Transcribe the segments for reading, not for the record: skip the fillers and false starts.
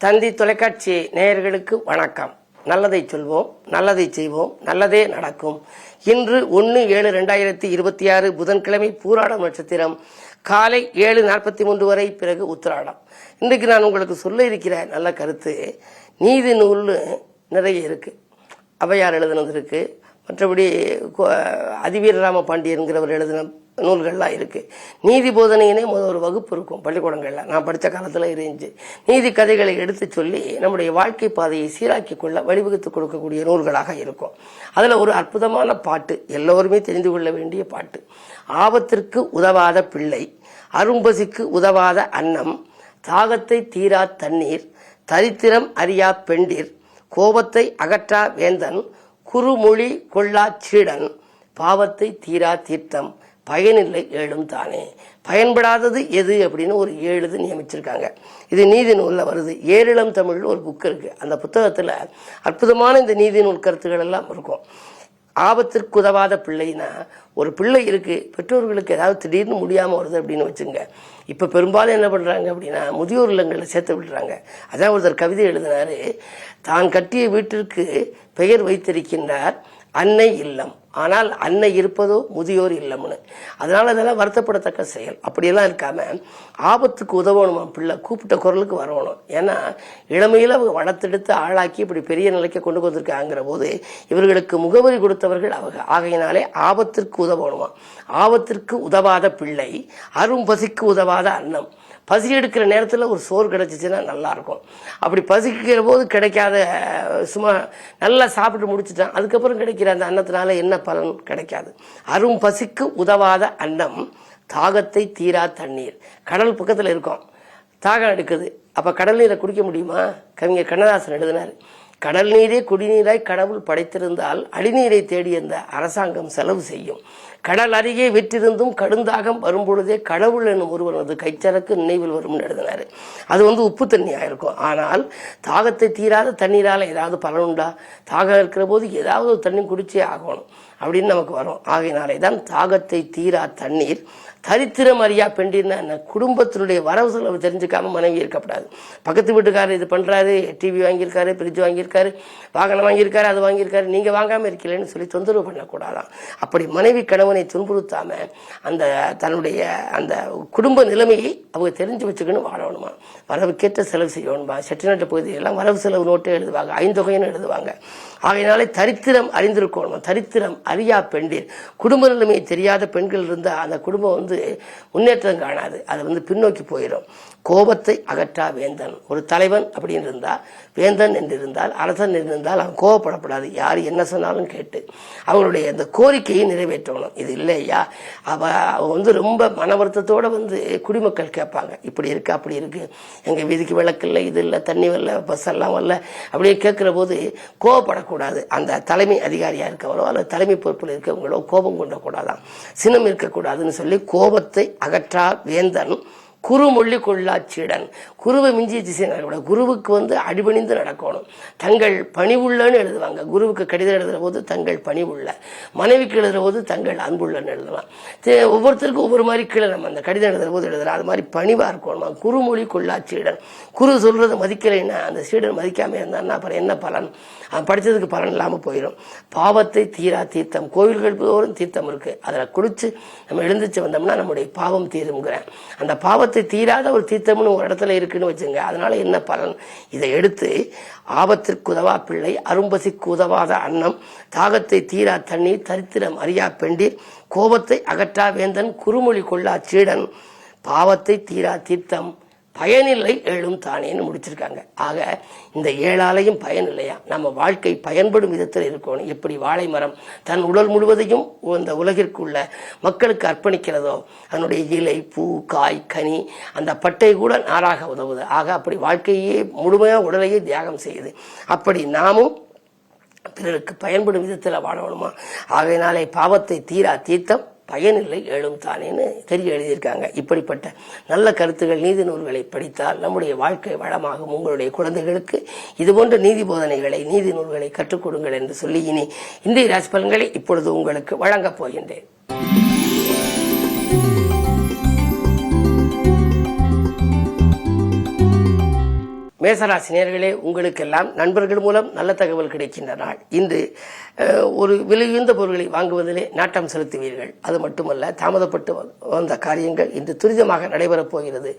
தந்தி தொலைக்காட்சி நேயர்களுக்கு வணக்கம். நல்லதை சொல்வோம், நல்லதை செய்வோம், நல்லதே நடக்கும். இன்று 1/7/2026 புதன்கிழமை பூராடம் நட்சத்திரம் காலை 7:43 வரை, பிறகு உத்திராடம். இன்றைக்கு நான் உங்களுக்கு சொல்ல இருக்கிற நல்ல கருத்து, நீதி நூல்னு நிறைய இருக்கு. ஔவையார் எழுதினது இருக்கு, மற்றபடி அதிவீரராம பாண்டியன்கிறவர் எழுதின நூல்கள்லாம் இருக்கு. நீதி போதனையினே ஒரு வகுப்பு இருக்கும் பள்ளிக்கூடங்கள்ல. நான் படித்த காலத்தில் இருந்துச்சு. நீதி கதைகளை எடுத்து சொல்லி நம்முடைய வாழ்க்கை பாதையை சீராக்கி கொள்ள வழிவகுத்து கொடுக்கக்கூடிய நூல்களாக இருக்கும். அதுல ஒரு அற்புதமான பாட்டு, எல்லோருமே தெரிந்து கொள்ள வேண்டிய பாட்டு. ஆபத்திற்கு உதவாத பிள்ளை, அரும்பசிக்கு உதவாத அன்னம், தாகத்தை தீரா தண்ணீர், தரித்திரம் அறியா பெண்டிர், கோபத்தை அகற்றா வேந்தன், குறுமொழி கொள்ளா சீடன், பாவத்தை தீரா தீர்த்தம், பயனில்லை ஏழும் தானே. பயன்படாதது எது அப்படின்னு ஒரு 7 நியமிச்சிருக்காங்க. இது நீதி நூல்ல வருது. ஏழிளம் தமிழ்ல ஒரு புக் இருக்கு. அந்த புத்தகத்துல அற்புதமான இந்த நீதி நூல் கருத்துக்கள் எல்லாம் இருக்கும். ஆபத்திற்கு உதவாத பிள்ளைனா, ஒரு பிள்ளை இருக்கு, பெற்றோர்களுக்கு ஏதாவது திடீர்னு முடியாம வருது அப்படின்னு வச்சுங்க. இப்ப பெரும்பாலும் என்ன பண்றாங்க அப்படின்னா, முதியோர் இல்லங்களில் சேர்த்து விடுறாங்க. அதான் ஒருத்தர் கவிதை எழுதினாரு, தான் கட்டிய வீட்டிற்கு பெயர் வைத்திருக்கின்றார் அன்னை இல்லம், ஆனால் அன்னை இருப்பதோ முதியோர் இல்லம்னு. அதனால அதெல்லாம் வருத்தப்படத்தக்க செயல். அப்படியெல்லாம் இருக்காம ஆபத்துக்கு உதவணுமா பிள்ளை, கூப்பிட்ட குரலுக்கு வரணும். ஏன்னா இளமையில அவங்க வளர்த்தெடுத்து ஆளாக்கி இப்படி பெரிய நிலைக்கு கொண்டு வந்திருக்காங்கிற போது இவர்களுக்கு முகவரி கொடுத்தவர்கள் அவங்க. ஆகையினாலே ஆபத்திற்கு உதவணுமா. ஆபத்திற்கு உதவாத பிள்ளை, அரும்பசிக்கு உதவாத அன்னம். பசி எடுக்கிற நேரத்தில் ஒரு சோறு கிடைச்சிச்சுன்னா நல்லா இருக்கும். அப்படி பசிக்கிற போது கிடைக்காத, சும்மா நல்லா சாப்பிட்டு முடிச்சுட்டான், அதுக்கப்புறம் கிடைக்கிற அந்த அன்னத்தினால என்ன பலன் கிடைக்காது. அரும் பசிக்கு உதவாத அன்னம், தாகத்தை தீரா தண்ணீர். கடல் பக்கத்தில் இருக்கும், தாகம் எடுக்குது, அப்ப கடல் நீரை குடிக்க முடியுமா? கவிஞர் கண்ணதாசன் எழுதினார், கடல் நீரே குடிநீராய் கடவுள் படைத்திருந்தால் அடிநீரை தேடி அந்த அரசாங்கம் செலவு செய்யும். கடல் அருகே விற்றிருந்தும் கடுந்தாகம் வரும்பொழுதே கடவுள் என்னும் ஒருவனது கைச்சரக்கு நினைவில் வரும்னு எழுதினாரு. அது உப்பு தண்ணியா இருக்கும். ஆனால் தாகத்தை தீராத தண்ணீரால ஏதாவது பலனுண்டா? தாகம் இருக்கிற போது ஏதாவது ஒரு தண்ணி குடிச்சே ஆகணும் அப்படின்னு நமக்கு வரும். ஆகையினாலே தான் தாகத்தை தீரா தண்ணீர், தரித்திரம் அறியா பெண்டிர்னா, குடும்பத்தினுடைய வரவு செலவு தெரிஞ்சுக்காம மனைவி இருக்கப்படாது. பக்கத்து வீட்டுக்காரர் இது பண்றாரு, டிவி வாங்கியிருக்காரு, ஃப்ரிட்ஜ் வாங்கியிருக்காரு, வாகனம் வாங்கியிருக்காரு, அது வாங்கியிருக்காரு, நீங்க வாங்காம இருக்கலன்னு சொல்லி தொந்தரவு பண்ணக்கூடாதான். அப்படி மனைவி கணவனை துன்புறுத்தாம அந்த தன்னுடைய அந்த குடும்ப நிலைமையை அவங்க தெரிஞ்சு வச்சுக்கணும், வாழணுமா. வரவுக்கேற்ற செலவு செய்யணுமா. செட்டிநாட்டு பகுதியெல்லாம் வரவு செலவு நோட்டே எழுதுவாங்க, ஐந்தொகைன்னு எழுதுவாங்க. ஆகையினாலே தரித்திரம் அறிந்திருக்கணும். தரித்திரம் அறியா பெண்டிர், குடும்ப நிலைமை தெரியாத பெண்கள் இருந்தா அந்த குடும்பம் முன்னேற்றம் காணாது, அது பின்னோக்கி போயிடும். கோபத்தை அகற்றா வேந்தன். ஒரு தலைவன் அப்படின்னு இருந்தா, வேந்தன் என்று இருந்தால், அரசன் இருந்தால் அவன் கோபப்படப்படாது. யார் என்ன சொன்னாலும் கேட்டு அவங்களுடைய அந்த கோரிக்கையை நிறைவேற்றணும். இது இல்லையா, அவ ரொம்ப மன வருத்தத்தோட குடிமக்கள் கேட்பாங்க, இப்படி இருக்கு அப்படி இருக்கு, எங்க வீதிக்கு விளக்கு இல்லை, இது இல்லை, தண்ணி வரல, பஸ் எல்லாம் வரல, அப்படியே கேட்கிற போது கோபப்படக்கூடாது. அந்த தலைமை அதிகாரியா இருக்கவரோ அல்லது தலைமை பொறுப்பில் இருக்கவங்களோ கோபம் கொண்டக்கூடாதான், சினம் இருக்கக்கூடாதுன்னு சொல்லி கோபத்தை அகற்றா வேந்தன், குறுமொழி கொள்ளா சீடன். குருவை மிஞ்சிச்சு செய்யக்கூடாது. குருவுக்கு அடிபணிந்து நடக்கணும். தங்கள் பணிவுள்ளன்னு எழுதுவாங்க. குருவுக்கு கடிதம் எழுதுற போது தங்கள் பணிவுள்ள, மனைவிக்கு எழுதுற போது தங்கள் அன்புள்ளன்னு எழுதலாம். ஒவ்வொருத்தருக்கும் ஒவ்வொரு மாதிரி கீழே நம்ம அந்த கடிதம் எழுதுற போது எழுதுறோம். அது மாதிரி பணிவா இருக்கணும். குறுமொழி கொள்ளா சீடன். குரு சொல்றதை மதிக்கலைன்னா அந்த சீடன் மதிக்காம இருந்தான்னா அப்புறம் என்ன பலன்? படித்ததுக்கு பலன் இல்லாமல் போயிடும். பாவத்தை தீரா தீர்த்தம். கோவில்கள் தோறும் தீர்த்தம் இருக்கு, அதில் குளிச்சு நம்ம எழுந்துச்சு வந்தோம்னா நம்முடைய பாவம் தீருங்கிறேன். அந்த பாவத்தை தீராத ஒரு தீர்த்தம்னு ஒரு இடத்துல இருக்குன்னு வச்சுங்க. அதனால என்ன பலன்? இதை எடுத்து ஆபத்திற்கு உதவா பிள்ளை, அரும்பசிக்கு உதவாத அன்னம், தாகத்தை தீரா தண்ணீர், தரித்திரம் அறியா பெண்டிர், கோபத்தை அகற்றா வேந்தன், குறுமொழி கொள்ளா சீடன், பாவத்தை தீரா தீர்த்தம், பயனில்லை ஏழும் தானேன்னு முடிச்சிருக்காங்க. ஆக இந்த 7ஆலையும் பயன் இல்லையா? நம்ம வாழ்க்கை பயன்படும் விதத்தில் இருக்கணும். எப்படி வாழை மரம் தன் உடல் முழுவதையும் இந்த உலகிற்குள்ள மக்களுக்கு அர்ப்பணிக்கிறதோ, அதனுடைய இலை, பூ, காய், கனி, அந்த பட்டை கூட நாராக உதவுது. ஆக அப்படி வாழ்க்கையே முழுமையாக உடலையே தியாகம் செய்யுது. அப்படி நாமும் பிறருக்கு பயன்படும் விதத்தில் வாழணுமா. ஆகையினாலே பாவத்தை தீரா தீர்த்தம், பயனில்லை ஏழும் தானேன்னு தெரிய எழுதியிருக்காங்க. இப்படிப்பட்ட நல்ல கருத்துகள், நீதி நூல்களை படித்தால் நம்முடைய வாழ்க்கை வளமாகும். உங்களுடைய குழந்தைகளுக்கு இதுபோன்ற நீதி போதனைகளை, நீதி நூல்களை கற்றுக் கொடுங்கள் என்று சொல்லி இனி இந்திய ராசி பலன்களை இப்பொழுது உங்களுக்கு வழங்கப் போகின்றேன். மேசராசி நேயர்களே, உங்களுக்கெல்லாம் நண்பர்கள் மூலம் நல்ல தகவல் கிடைக்கின்ற நாள். இன்று ஒரு விலையுந்த பொருட்களை வாங்குவதிலே நாட்டம் செலுத்துவீர்கள். அது மட்டுமல்ல, தாமதப்பட்டு வந்த காரியங்கள் இன்று துரிதமாக நடைபெறப் போகிறது.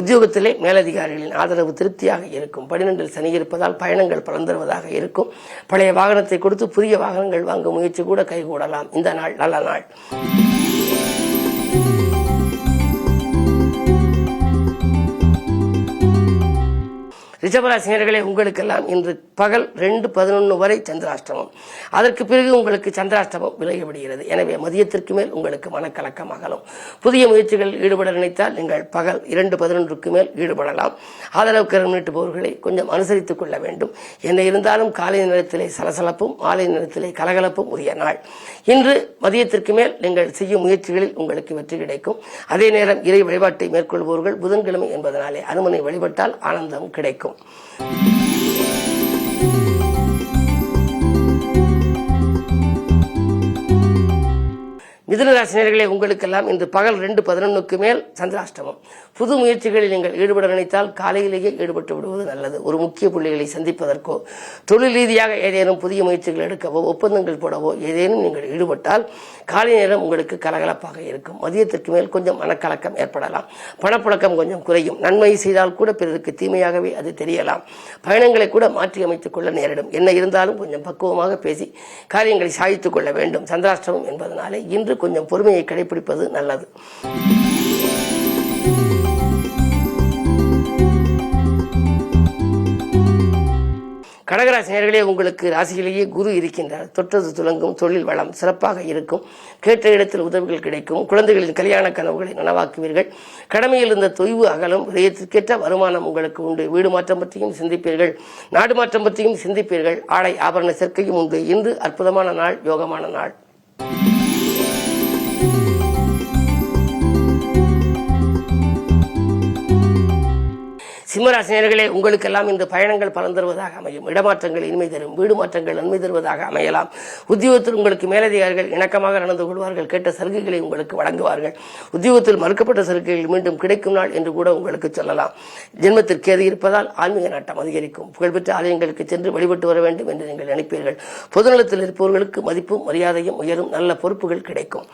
உத்தியோகத்திலே மேலதிகாரிகளின் ஆதரவு திருப்தியாக இருக்கும். 12 சனி இருப்பதால் பயணங்கள் பலன் தருவதாக இருக்கும். பழைய வாகனத்தை கொடுத்து புதிய வாகனங்கள் வாங்கும் முயற்சி கூட கைகூடலாம். இந்த நாள் நல்ல நாள். ரிஷபராசினியர்களே, உங்களுக்கெல்லாம் இன்று பகல் 2:11 வரை சந்திராஷ்டமம். அதற்கு பிறகு உங்களுக்கு சந்திராஷ்டமம் விலகிவிடுகிறது. எனவே மதியத்திற்கு மேல் உங்களுக்கு மனக்கலக்கம் அகலும். புதிய முயற்சிகளில் ஈடுபட நினைத்தால் நீங்கள் பகல் 2:11க்கு மேல் ஈடுபடலாம். ஆதரவு கரம் நீட்டுபவர்களை கொஞ்சம் அனுசரித்துக் கொள்ள வேண்டும். என்ன இருந்தாலும் காலை நேரத்திலே சலசலப்பும் மாலை நேரத்திலே கலகலப்பும் உரிய நாள். இன்று மதியத்திற்கு மேல் நீங்கள் செய்யும் முயற்சிகளில் உங்களுக்கு வெற்றி கிடைக்கும். அதே நேரம் இறை வழிபாட்டை மேற்கொள்பவர்கள் புதன்கிழமை என்பதனாலே அனுமனை வழிபட்டால் ஆனந்தம் கிடைக்கும். மிதுனராசினியர்களே, உங்களுக்கெல்லாம் இன்று பகல் 2:11க்கு மேல் சந்திராஷ்டமம். புது முயற்சிகளில் நீங்கள் ஈடுபட நினைத்தால் காலையிலேயே ஈடுபட்டு விடுவது நல்லது. ஒரு முக்கிய புள்ளிகளை சந்திப்பதற்கோ தொழில் ரீதியாக ஏதேனும் புதிய முயற்சிகள் எடுக்கவோ ஒப்பந்தங்கள் போடவோ ஏதேனும் நீங்கள் ஈடுபட்டால் காலை நேரம் உங்களுக்கு கலகலப்பாக இருக்கும். மதியத்திற்கு மேல் கொஞ்சம் மனக்கலக்கம் ஏற்படலாம். பணப்புழக்கம் கொஞ்சம் குறையும். நன்மை செய்தால் கூட பிறருக்கு தீமையாகவே அது தெரியலாம். பயணங்களை கூட மாற்றி அமைத்துக் கொள்ள நேரிடும். என்ன இருந்தாலும் கொஞ்சம் பக்குவமாக பேசி காரியங்களை சாதித்துக் கொள்ள வேண்டும். சந்திராஷ்டமம் என்பதனாலே இன்று கொஞ்சம் பொறுமையை கடைபிடிப்பது நல்லது. கடகராசி நேயர்களே, உங்களுக்கு ராசியிலேயே குரு இருக்கின்றார். தொட்டது துலங்கும், தொழில் வளம் சிறப்பாக இருக்கும். கேட்ட இடத்தில் உதவிகள் கிடைக்கும். குழந்தைகளின் கல்யாண கனவுகளை நனவாக்குவீர்கள். கடமையில் இருந்த தொய்வு அகலும். விடயத்திற்கேற்ற வருமானம் உங்களுக்கு உண்டு. வீடு மாற்றம் பற்றியும் சிந்திப்பீர்கள். நாடு மாற்றம் பற்றியும் சிந்திப்பீர்கள். ஆடை ஆபரண சேர்க்கையும் உண்டு. இன்று அற்புதமான நாள், யோகமான நாள். சிம்மராசினியர்களே, உங்களுக்கெல்லாம் இந்த பயணங்கள் பலன் தருவதாக அமையும். இடமாற்றங்கள் இனிமை தரும். வீடு மாற்றங்கள் நன்மை தருவதாக அமையலாம். உத்தியோகத்தில் உங்களுக்கு மேலதிகாரிகள் இணக்கமாக நடந்து கொள்வார்கள். கேட்ட சலுகைகளை உங்களுக்கு வழங்குவார்கள். உத்தியோகத்தில் மறுக்கப்பட்ட சலுகைகள் மீண்டும் கிடைக்கும் நாள் என்று கூட உங்களுக்கு சொல்லலாம். ஜென்மத்திற்கு ஏது இருப்பதால் ஆன்மீக நாட்டம் அதிகரிக்கும். புகழ்பெற்ற ஆலயங்களுக்கு சென்று வழிபட்டு வர வேண்டும் என்று நீங்கள் நினைப்பீர்கள். பொதுநலத்தில் இருப்பவர்களுக்கு மதிப்பும் மரியாதையும் உயரும். நல்ல பொறுப்புகள் கிடைக்கும்.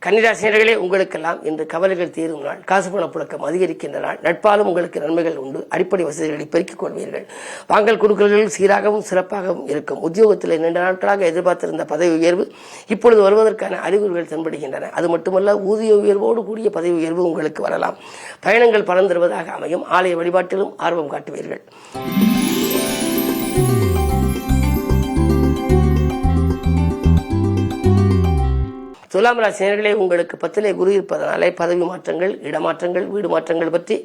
கன்னிராசினியர்களே, உங்களுக்கெல்லாம் இன்று கவலைகள் தீரும் நாள். காசு பண புழக்கம் அதிகரிக்கின்ற நாள். நட்பாலும் உங்களுக்கு நன்மைகள் உண்டு. அடிப்படை வசதிகளை பெருக்கிக் கொள்வீர்கள். வாங்கல் கொடுக்கல்கள் சீராகவும் சிறப்பாகவும் இருக்கும். உத்தியோகத்தில் நீண்ட நாட்களாக எதிர்பார்த்திருந்த பதவி உயர்வு இப்பொழுது வருவதற்கான அறிகுறிகள் தென்படுகின்றன. அது மட்டுமல்ல, ஊதிய உயர்வோடு கூடிய பதவி உயர்வு உங்களுக்கு வரலாம். பயணங்கள் பலன் தருவதாக அமையும். ஆலய வழிபாட்டிலும் ஆர்வம் காட்டுவீர்கள். துலாம் ராசினியர்களே, உங்களுக்கு 10லே குரு இருப்பதனாலே பதவி மாற்றங்கள், இடமாற்றங்கள், வீடு மாற்றங்கள் பற்றி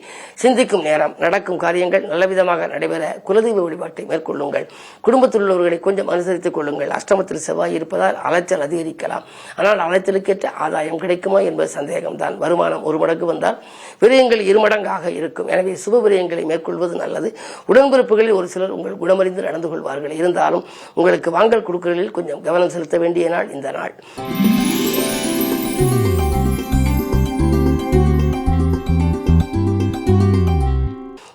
சிந்திக்கும் நேரம். நடக்கும் காரியங்கள் நல்லவிதமாக நடைபெற குலதெய்வ வழிபாட்டை மேற்கொள்ளுங்கள். குடும்பத்தில் உள்ளவர்களை கொஞ்சம் அனுசரித்துக் கொள்ளுங்கள். அஷ்டமத்தில் செவ்வாய் இருப்பதால் அலைச்சல் அதிகரிக்கலாம். ஆனால் அலைச்சலுக்கேற்ற ஆதாயம் கிடைக்குமா என்பது சந்தேகம்தான். வருமானம் 1 மடங்கு வந்தால் விரயங்கள் 2 மடங்காக இருக்கும். எனவே சுப விரயங்களை மேற்கொள்வது நல்லது. உடன்பிறப்புகளில் ஒரு சிலர் உங்கள் குணமறிந்து நடந்து கொள்வார்கள். இருந்தாலும் உங்களுக்கு வாங்கல் கொடுக்கலில் கொஞ்சம் கவனம் செலுத்த வேண்டிய நாள் இந்த நாள்.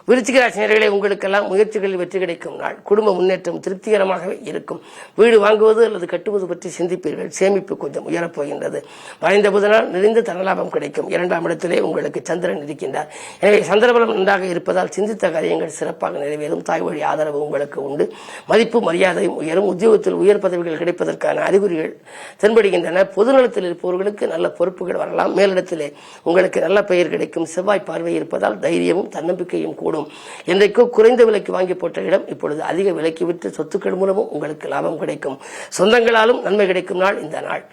விருச்சிக ராசினியர்களே, உங்களுக்கெல்லாம் முயற்சிகளில் வெற்றி கிடைக்கும் நாள். குடும்ப முன்னேற்றம் திருப்திகரமாகவே இருக்கும். வீடு வாங்குவது அல்லது கட்டுவது பற்றி சிந்திப்பீர்கள். சேமிப்பு கொஞ்சம் உயரப்போகின்றது. மறைந்த புதனால் நிறைந்த தனலாபம் கிடைக்கும். 2ஆம் இடத்திலே உங்களுக்கு சந்திரன் இருக்கின்றார். எனவே சந்திரபலம் நன்றாக இருப்பதால் சிந்தித்த காரியங்கள் சிறப்பாக நிறைவேறும். தாய் வழி ஆதரவு உங்களுக்கு உண்டு. மதிப்பு மரியாதையும் உயரும். உத்தியோகத்தில் உயர் பதவிகள் கிடைப்பதற்கான அறிகுறிகள் தென்படுகின்றன. பொதுநலத்தில் இருப்பவர்களுக்கு நல்ல பொறுப்புகள் வரலாம். மேலிடத்திலே உங்களுக்கு நல்ல பெயர் கிடைக்கும். செவ்வாய் பார்வை இருப்பதால் தைரியமும் தன்னம்பிக்கையும் கூடும். என்றைக்கோ குறைந்த விலைக்கு வாங்கி போட்ட இடம் இப்பொழுது அதிக விலைக்கு விற்று சொத்துக்கள் மூலமும் உங்களுக்கு லாபம் கிடைக்கும். சொந்தங்களாலும் நன்மை கிடைக்கும் நாள் இந்த நாள்.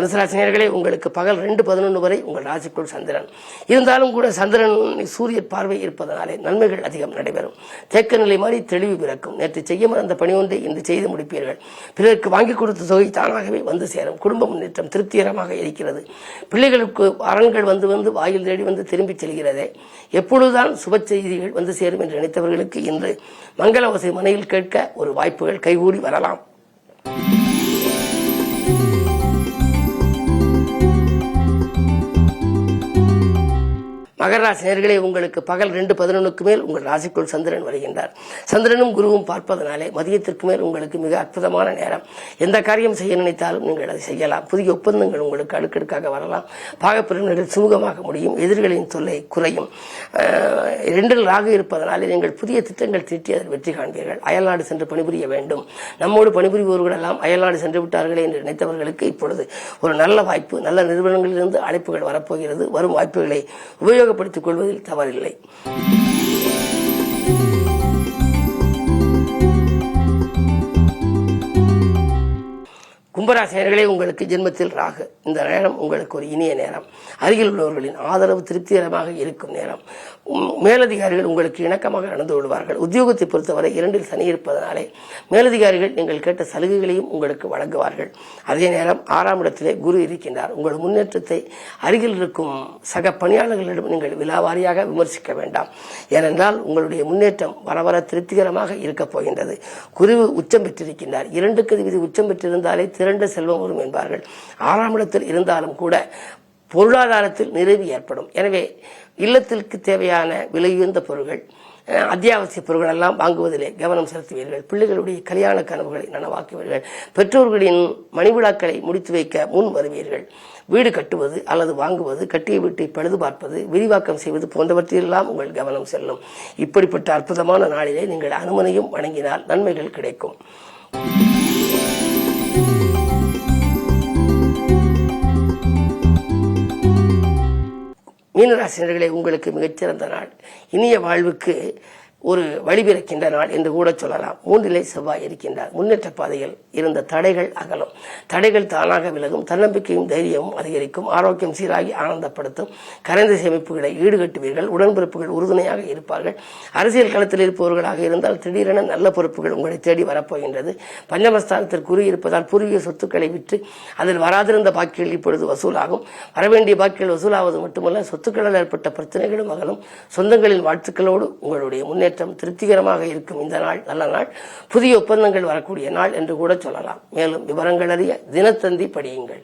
தனுசு ராசி நேயர்களே, உங்களுக்கு பகல் 2:11 வரை உங்கள் ராசிக்குள் சந்திரன் இருந்தாலும் கூட சந்திரன் சூரிய பார்வை இருப்பதனாலே நன்மைகள் அதிகம் நடைபெறும். தேக்க நிலை மாறி தெளிவு பிறக்கும். நேற்று செய்ய மறந்த பணி ஒன்றை இன்று செய்து முடிப்பீர்கள். பிறருக்கு வாங்கி கொடுத்த தொகை தானாகவே வந்து சேரும். குடும்ப முன்னேற்றம் திருப்திகரமாக இருக்கிறது. பிள்ளைகளுக்கு அரண்கள் வந்து வாயில் தேடி வந்து திரும்பி செல்கிறதே. எப்பொழுதுதான் சுப செய்திகள் வந்து சேரும் என்று நினைத்தவர்களுக்கு இன்று மங்கள ஓசை மனையில் கேட்க ஒரு வாய்ப்புகள் கைகூடி வரலாம். மகர ராசி நேயர்களே, உங்களுக்கு பகல் 2:11 மேல் உங்கள் ராசிக்குள் சந்திரன் வருகின்றார். சந்திரனும் குருவும் பார்ப்பதனாலே மதியத்திற்கு மேல் உங்களுக்கு மிக அற்புதமான நேரம். எந்த காரியம் செய்ய நினைத்தாலும் நீங்கள் அதை செய்யலாம். புதிய ஒப்பந்தங்கள் உங்களுக்கு அடுக்கடுக்காக வரலாம். பாகப்பிரிவினர்கள் சுமூகமாக முடியும். எதிரிகளின் தொல்லை குறையும். 2 ராகு இருப்பதனாலே நீங்கள் புதிய திட்டங்கள் தீட்டி அதில் வெற்றி காண்பீர்கள். அயல்நாடு சென்று பணிபுரிய வேண்டும். நம்மோடு பணிபுரிபவர்களெல்லாம் அயல்நாடு சென்று விட்டார்களே என்று நினைத்தவர்களுக்கு இப்பொழுது ஒரு நல்ல வாய்ப்பு, நல்ல நிறுவனங்களிலிருந்து அழைப்புகள் வரப்போகிறது. வரும் வாய்ப்புகளை உபயோகப்படுத்திக் கொள்வதில் தவறில்லை. கும்பராசினியர்களே, உங்களுக்கு ஜென்மத்தில் ராகு. இந்த நேரம் உங்களுக்கு ஒரு இனிய நேரம். அருகில் உள்ளவர்களின் ஆதரவு திருப்திகரமாக இருக்கும் நேரம். மேலதிகாரிகள் உங்களுக்கு இணக்கமாக நடந்து கொள்வார்கள். உத்தியோகத்தை பொறுத்தவரை 2இல் சனி இருப்பதனாலே மேலதிகாரிகள் நீங்கள் கேட்ட சலுகைகளையும் உங்களுக்கு வழங்குவார்கள். அதே நேரம் 6ஆம் இடத்திலே குரு இருக்கின்றார். உங்கள் முன்னேற்றத்தை அருகில் இருக்கும் சக பணியாளர்களிடம் நீங்கள் விலாவாரியாக விமர்சிக்க வேண்டாம். ஏனென்றால் உங்களுடைய முன்னேற்றம் வர திருப்திகரமாக இருக்கப் போகின்றது. குரு உச்சம் பெற்றிருக்கின்றார். 2க்கு அதிபதி உச்சம் பெற்றிருந்தாலே திரண்ட செல்வம் வரும் என்பார்கள். 6ஆம் இடத்தில் இருந்தாலும் கூட பொருளாதாரத்தில் நிறைவு ஏற்படும். எனவே இல்லத்திற்கு தேவையான விலையுயர்ந்த பொருட்கள், அத்தியாவசிய பொருட்கள் எல்லாம் வாங்குவதிலே கவனம் செலுத்துவீர்கள். பிள்ளைகளுடைய கல்யாண கனவுகளை நனவாக்குவீர்கள். பெற்றோர்களின் மணிவிழாக்களை முடித்து வைக்க முன் வருவீர்கள். வீடு கட்டுவது அல்லது வாங்குவது, கட்டிய வீட்டை பழுது பார்ப்பது, விரிவாக்கம் செய்வது போன்றவற்றிலெல்லாம் உங்கள் கவனம் செல்லும். இப்படிப்பட்ட அற்புதமான நாளிலே நீங்கள் அனுமனையும் வணங்கினால் நன்மைகள் கிடைக்கும். மீனராசினர்களே, உங்களுக்கு மிகச்சிறந்த நாள். இனிய வாழ்வுக்கு ஒரு வழிபிறக்கின்ற நாள் என்று கூட சொல்லலாம். 3இலே செவ்வாய் இருக்கின்றார். முன்னேற்ற பாதையில் இருந்த தடைகள் அகலும். தடைகள் தானாக விலகும். தன்னம்பிக்கையும் தைரியமும் அதிகரிக்கும். ஆரோக்கியம் சீராகி ஆனந்தப்படுத்தும். கரைந்த சேமிப்புகளை ஈடுகட்டுவீர்கள். உடன்பிறப்புகள் உறுதுணையாக இருப்பார்கள். அரசியல் களத்தில் இருப்பவர்களாக இருந்தால் திடீரென நல்ல பொறுப்புகள் உங்களை தேடி வரப்போகின்றது. பஞ்சமஸ்தானத்தில் குறி இருப்பதால் பூர்வீக சொத்துக்களை விற்று அதில் வராதிருந்த பாக்கிகள் இப்பொழுது வசூலாகும். வரவேண்டிய பாக்கிகள் வசூலாவது மட்டுமல்ல, சொத்துக்களால் ஏற்பட்ட பிரச்சனைகளும் அகலும். சொந்தங்களின் வாழ்த்துக்களோடு உங்களுடைய முன்னேற்றம் திருப்திகரமாக இருக்கும். இந்த நாள் நல்ல நாள். புதிய ஒப்பந்தங்கள் வரக்கூடிய நாள் என்று கூட சொல்லலாம். மேலும் விவரங்கள் அறிய தினத்தந்தி படியுங்கள்.